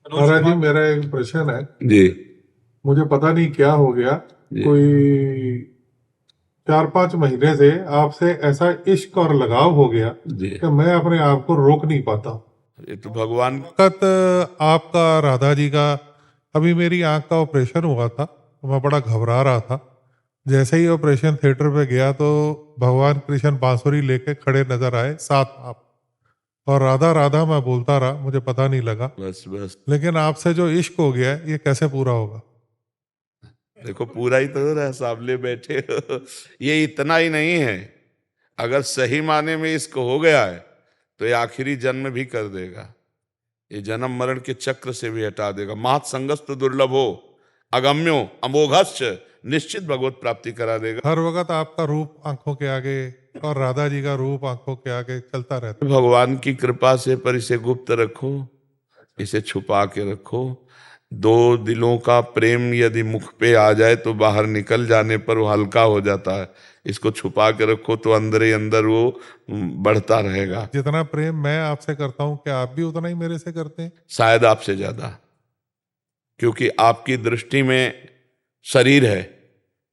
महाराज जी, मेरा एक प्रश्न है। जी मुझे पता नहीं क्या हो गया। जी कोई 4-5 महीने से आपसे ऐसा इश्क और लगाव हो गया जी। कि मैं अपने आप को रोक नहीं पाता। ये तो भगवान वक्त आपका, राधा जी का, अभी मेरी आंख का ऑपरेशन हुआ था तो मैं बड़ा घबरा रहा था। जैसे ही ऑपरेशन थिएटर पे गया तो भगवान कृष्ण बांसुरी लेके खड़े नजर आए, साथ आप। और राधा राधा मैं बोलता रहा, मुझे पता नहीं लगा। बस बस। लेकिन आपसे जो इश्क हो गया है, ये कैसे पूरा होगा? देखो पूरा ही तो हो रहा है, सामने बैठे हो। ये इतना ही नहीं है, अगर सही माने में इसको हो गया है तो ये आखिरी जन्म भी कर देगा। ये जन्म मरण के चक्र से भी हटा देगा। महत् संगस्त दुर्लभ हो अगम्यो अमोघश्च, निश्चित भगवत प्राप्ति करा देगा। हर वक्त आपका रूप आंखों के आगे और राधा जी का रूप आंखों के आगे चलता रहता भगवान की कृपा से, पर इसे गुप्त रखो, इसे छुपा के रखो। दो दिलों का प्रेम यदि मुख पे आ जाए तो बाहर निकल जाने पर वो हल्का हो जाता है। इसको छुपा के रखो तो अंदर ही अंदर वो बढ़ता रहेगा। है। जितना प्रेम मैं आपसे करता हूँ, क्या आप भी उतना ही मेरे से करते हैं? शायद आपसे ज्यादा, क्योंकि आपकी दृष्टि में शरीर है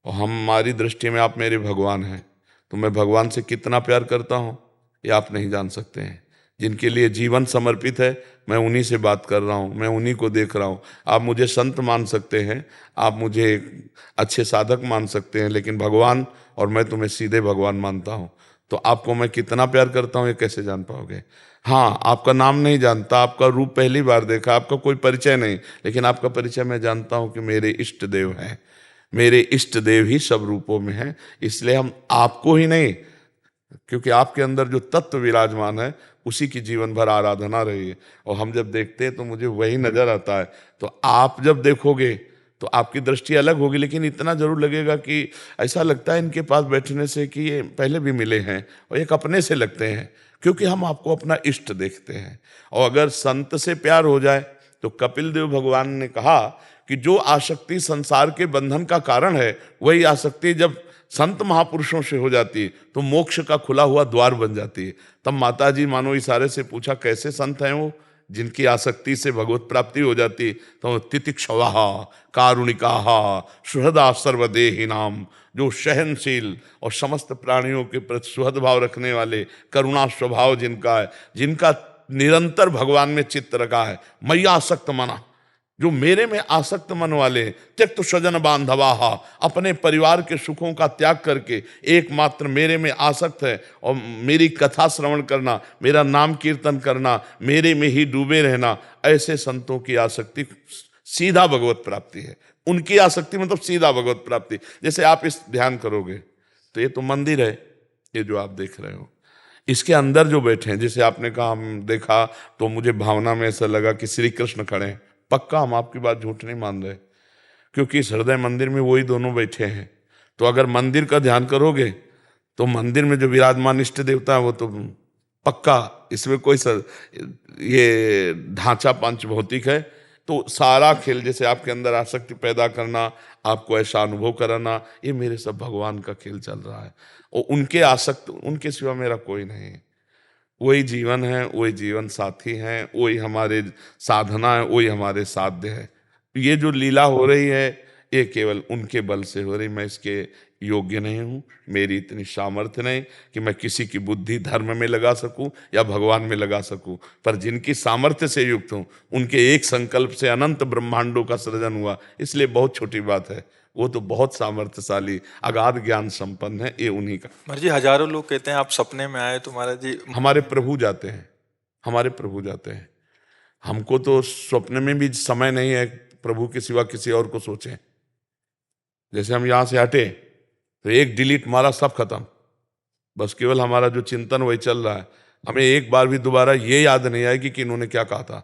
और हमारी दृष्टि में आप मेरे भगवान हैं। तो मैं भगवान से कितना प्यार करता हूं ये आप नहीं जान सकते हैं। जिनके लिए जीवन समर्पित है, मैं उन्हीं से बात कर रहा हूं, मैं उन्हीं को देख रहा हूं। आप मुझे संत मान सकते हैं, आप मुझे अच्छे साधक मान सकते हैं, लेकिन भगवान और मैं तुम्हें सीधे भगवान मानता हूं। तो आपको मैं कितना प्यार करता हूं ये कैसे जान पाओगे? हाँ, आपका नाम नहीं जानता, आपका रूप पहली बार देखा, आपका कोई परिचय नहीं, लेकिन आपका परिचय मैं जानता हूं कि मेरे इष्ट देव हैं। मेरे इष्ट देव ही सब रूपों में हैं। इसलिए हम आपको ही नहीं, क्योंकि आपके अंदर जो तत्व विराजमान है उसी की जीवन भर आराधना रही है। और हम जब देखते हैं तो मुझे वही नजर आता है। तो आप जब देखोगे तो आपकी दृष्टि अलग होगी, लेकिन इतना जरूर लगेगा कि ऐसा लगता है इनके पास बैठने से कि ये पहले भी मिले हैं, और एक अपने से लगते हैं, क्योंकि हम आपको अपना इष्ट देखते हैं। और अगर संत से प्यार हो जाए तो कपिल देव भगवान ने कहा कि जो आसक्ति संसार के बंधन का कारण है, वही आसक्ति जब संत महापुरुषों से हो जाती है तो मोक्ष का खुला हुआ द्वार बन जाती है। तब माता जी मानो इशारे से पूछा, कैसे संत हैं वो जिनकी आसक्ति से भगवत प्राप्ति हो जाती है? तो तितिक्षवाहा कारुणिकाहा सुहृदा सर्वदेही नाम, जो सहनशील और समस्त प्राणियों के प्रति सुहृद भाव रखने वाले, करुणा स्वभाव जिनका है, जिनका निरंतर भगवान में चित्त रखा है। मैया आसक्त मना, जो मेरे में आसक्त मन वाले, त्यक्त स्वजन बांधवाहा, अपने परिवार के सुखों का त्याग करके एकमात्र मेरे में आसक्त है, और मेरी कथा श्रवण करना, मेरा नाम कीर्तन करना, मेरे में ही डूबे रहना, ऐसे संतों की आसक्ति सीधा भगवत प्राप्ति है। उनकी आसक्ति मतलब सीधा भगवत प्राप्ति। जैसे आप इस ध्यान करोगे तो ये तो मंदिर है, ये जो आप देख रहे हो, इसके अंदर जो बैठे हैं, जैसे आपने कहा हम देखा तो मुझे भावना में ऐसा लगा कि श्री कृष्ण खड़े हैं। पक्का हम आपकी बात झूठ नहीं मान रहे, क्योंकि इस हृदय मंदिर में वही दोनों बैठे हैं। तो अगर मंदिर का ध्यान करोगे तो मंदिर में जो विराजमान इष्ट देवता है वो तो पक्का, इसमें कोई ये ढांचा पंच भौतिक है। तो सारा खेल, जैसे आपके अंदर आसक्ति पैदा करना, आपको ऐसा अनुभव कराना, ये मेरे सब भगवान का खेल चल रहा है। और उनके आसक्त, उनके सिवा मेरा कोई नहीं है। वही जीवन है, वही जीवन साथी हैं, वही हमारे साधना है, वही हमारे साध्य है। ये जो लीला हो रही है ये केवल उनके बल से हो रही। मैं इसके योग्य नहीं हूँ, मेरी इतनी सामर्थ्य नहीं कि मैं किसी की बुद्धि धर्म में लगा सकूं या भगवान में लगा सकूं। पर जिनकी सामर्थ्य से युक्त हूं, उनके एक संकल्प से अनंत ब्रह्मांडों का सृजन हुआ, इसलिए बहुत छोटी बात है। वो तो बहुत सामर्थ्यशाली, अगाध ज्ञान संपन्न है, ये उन्हीं का। महाराज जी, हजारों लोग कहते हैं आप सपने में आए तो महाराज जी। हमारे प्रभु जाते हैं, हमारे प्रभु जाते हैं। हमको तो स्वप्न में भी समय नहीं है प्रभु के सिवा किसी और को सोचें। जैसे हम यहाँ से हटे तो एक डिलीट मारा, सब खत्म। बस केवल हमारा जो चिंतन वही चल रहा है। हमें एक बार भी दोबारा ये याद नहीं आएगी कि इन्होंने क्या कहा था।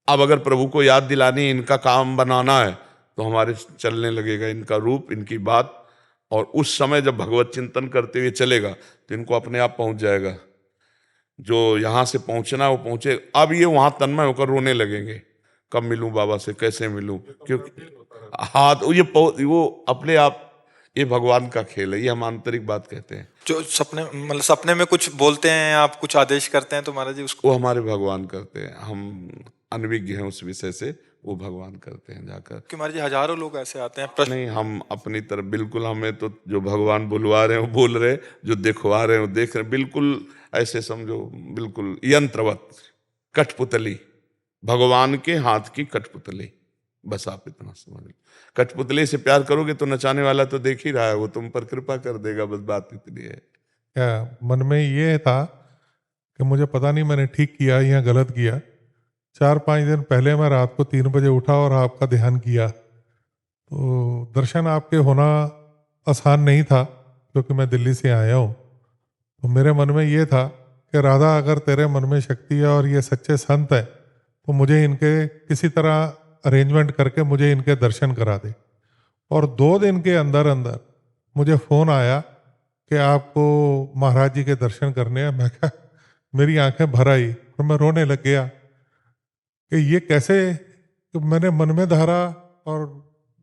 अब अगर प्रभु को याद दिलानी, इनका काम बनाना है, तो हमारे चलने लगेगा इनका रूप, इनकी बात। और उस समय जब भगवत चिंतन करते हुए चलेगा तो इनको अपने आप पहुंच जाएगा। जो यहाँ से पहुंचना वो पहुंचे। अब ये वहां तन्मय होकर रोने लगेंगे, कब मिलूं बाबा से, कैसे मिलूं, क्योंकि हाँ, तो वो अपने आप, ये भगवान का खेल है, ये हम आंतरिक बात कहते हैं। जो सपने, मतलब सपने में कुछ बोलते हैं आप, कुछ आदेश करते हैं तो महाराज जी उसको वो हमारे भगवान करते हैं, हम अनभिज्ञ हैं उस विषय से, वो भगवान करते हैं जाकर। कि महाराज जी हजारों लोग ऐसे आते हैं प्रश्न। नहीं, हम अपनी तरफ बिल्कुल, हमें तो जो भगवान बुलवा रहे हैं वो बोल रहे हैं, जो दिखवा रहे हैं वो देख रहे हैं, बिल्कुल ऐसे समझो, बिल्कुल यंत्रवत, कठपुतली, भगवान के हाथ की कठपुतली, बस आप इतना समझ लो। कठपुतली से प्यार करोगे तो नचाने वाला तो देख ही रहा है, वो तुम पर कृपा कर देगा, बस बात इतनी है। क्या मन में ये था कि मुझे पता नहीं मैंने ठीक किया या गलत किया। 4-5 दिन पहले मैं रात को 3 बजे उठा और आपका ध्यान किया, तो दर्शन आपके होना आसान नहीं था क्योंकि मैं दिल्ली से आया हूँ। तो मेरे मन में ये था कि राधा, अगर तेरे मन में शक्ति है और ये सच्चे संत है तो मुझे इनके किसी तरह अरेंजमेंट करके मुझे इनके दर्शन करा दे। और 2 दिन के अंदर अंदर मुझे फ़ोन आया कि आपको महाराज जी के दर्शन करने हैं। मैं क्या, मेरी आंखें भर आई और मैं रोने लग गया कि ये कैसे, कि मैंने मन में धारा और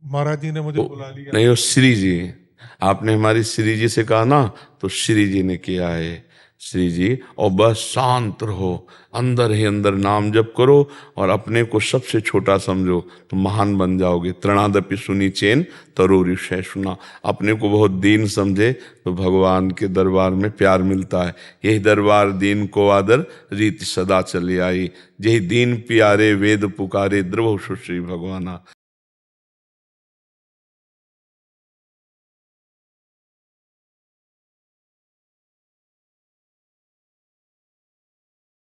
महाराज जी ने मुझे बुला लिया। नहीं, वो श्री जी, आपने हमारी श्री जी से कहा ना, तो श्री जी ने किया है, श्री जी। और बस शांत रहो, अंदर ही अंदर नाम जप करो और अपने को सबसे छोटा समझो तो महान बन जाओगे। तृणादपि सुनी चेन तरोरी सुना, अपने को बहुत दीन समझे तो भगवान के दरबार में प्यार मिलता है। यही दरबार दीन को आदर, रीति सदा चली आई, यही दीन प्यारे वेद पुकारे, द्रव सुश्री भगवाना।